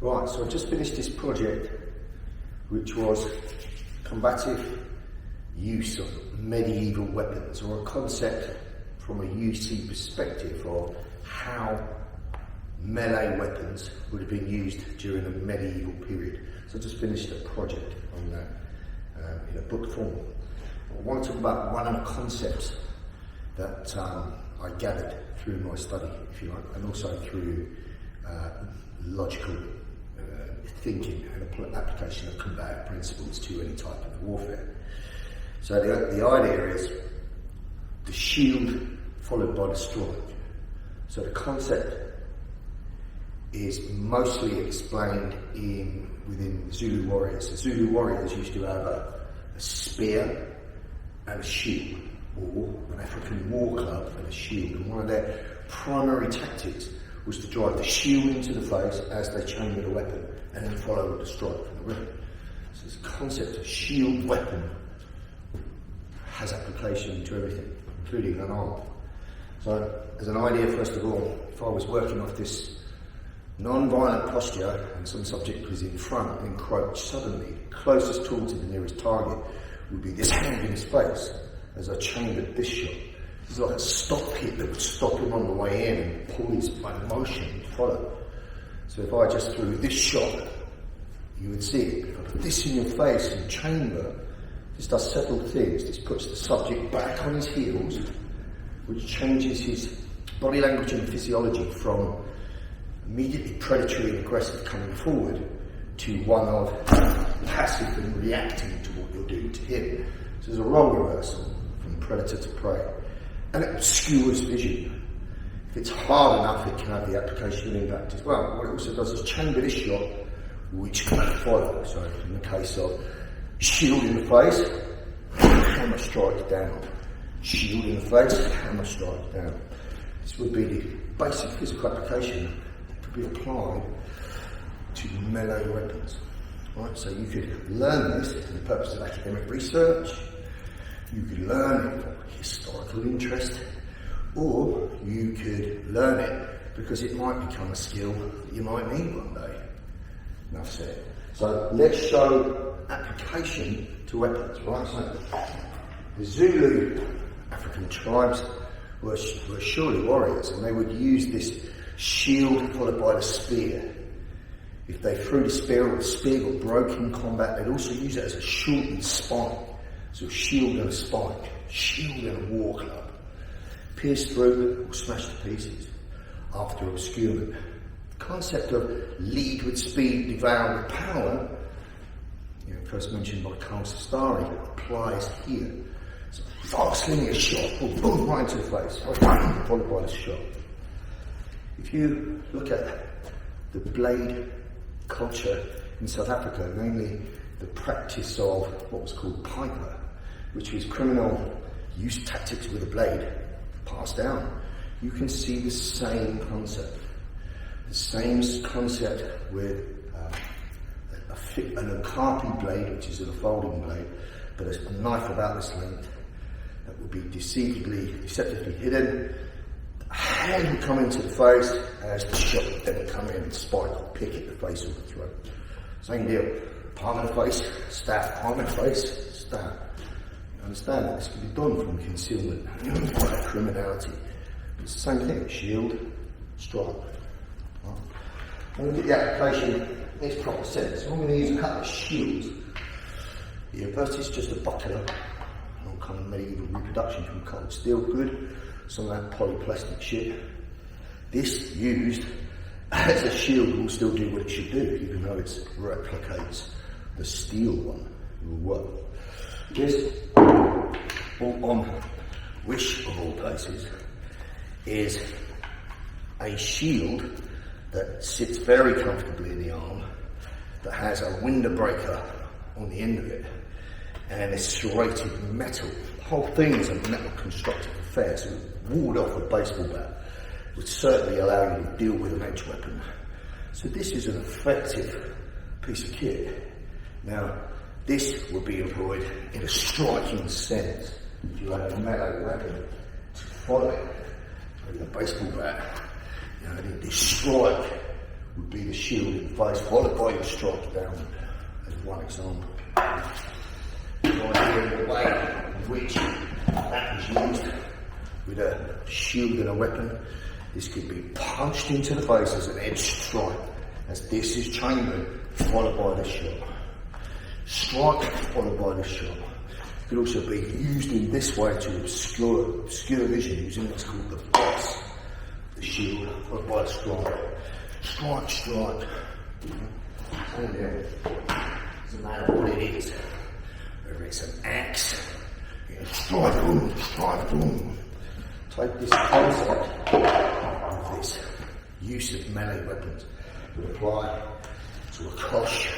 Right, so I've just finished this project, which was combative use of medieval weapons, or a concept from a UC perspective of how melee weapons would have been used during the medieval period. So I just finished a project on that in a book form. I want to talk about one of the concepts that I gathered through my study, if you like, and also through logical thinking and application of combative principles to any type of warfare. So the idea is the shield followed by the strike. So the concept is mostly explained within Zulu warriors. The Zulu warriors used to have a spear and a shield, or an African war club and a shield, and one of their primary tactics was to drive the shield into the face as they chambered a weapon and then follow with the strike from the rear. So this concept of shield weapon has application to everything, including unarmed. So as an idea, first of all, if I was working off this non-violent posture and some subject was in front and encroached suddenly, closest tool to the nearest target would be this hand in his face as I chambered this shot. It's like a stop hit that would stop him on the way in and pull his motion to follow. So if I just threw this shot, you would see it. If I put this in your face and chamber, this does several things. This puts the subject back on his heels, which changes his body language and physiology from immediately predatory and aggressive coming forward to one of passive and reacting to what you're doing to him. So there's a role reversal from predator to prey. And it obscures vision. If it's hard enough, it can have the application of impact as well. What it also does is chamber this shot, which can follow. So in the case of shield in the face, hammer strike down. Shield in the face, hammer strike down. This would be the basic physical application that could be applied to melee weapons. Right, so you could learn this for the purpose of academic research. You could learn it for historical interest, or you could learn it because it might become a skill that you might need one day. Enough said. So let's show application to weapons, right? So the Zulu African tribes were surely warriors, and they would use this shield followed by the spear. If they threw the spear or the spear got broken in combat, they'd also use it as a shortened spike. So shield and a spike, shield and a war club. Pierce through or smash to pieces after obscurement. The concept of lead with speed, devour with power, first mentioned by Carl Sestari, applies here. So fast linear shot, boom, right into the face, followed by the shot. If you look at the blade culture in South Africa, namely the practice of what was called piper, which was criminal use tactics with a blade passed down, you can see the same concept. The same concept with an okapi blade, which is a folding blade, but a knife about this length that would be deceptively hidden. The hand would come into the face as the shot would then come in and spike or pick at the face or the throat. Same deal. Palm in the face, stab. Palm in the face, stab. You understand that this can be done from concealment, criminality. It's the same thing, shield, strike. Right. I'm going to get the application in its proper sense. I'm going to use a couple of shields here. First is just a buckler, all kind of medieval reproduction from cold steel, good. Some of that polyplastic shit. This used as a shield will still do what it should do, even though it replicates the steel one. It will work. This, on Wish of all places, is a shield that sits very comfortably in the arm, that has a windbreaker on the end of it, and it's serrated metal. The whole thing is a metal constructed affair, so ward off a baseball bat would certainly allow you to deal with an edge weapon. So this is an effective piece of kit. Now, this would be employed in a striking sense. If you had a melee weapon to follow it with a baseball bat, this strike would be the shield in the face, followed by your strike downward, as one example. The idea of the way in which that was used with a shield and a weapon, this could be punched into the face as an edge strike, as this is chambered, followed by the shot. Strike, followed by the shot. It could also be used in this way to obscure vision, using what's called the boss, the shield, followed by the strike. Strike, strike. And then, doesn't matter what it is, whether it's an axe, strike, boom, strike, boom. Take this concept of this use of melee weapons to apply to a kosh.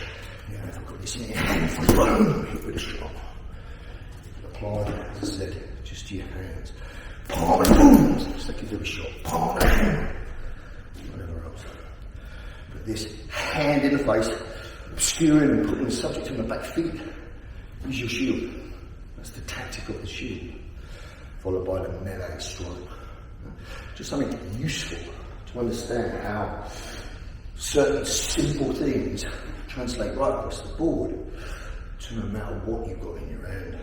You know, if I've got this in your hand, boom, hit with a shot. You can apply, as I said, just to your hands. Palm and boom, just like you do a shot. Palm and boom. Whatever else. But this hand in the face, obscuring and putting the subject on the back feet, is your shield. That's the tactic of the shield. Followed by the melee strike. Just something useful to understand how certain simple things translate right across the board to no matter what you've got in your hand.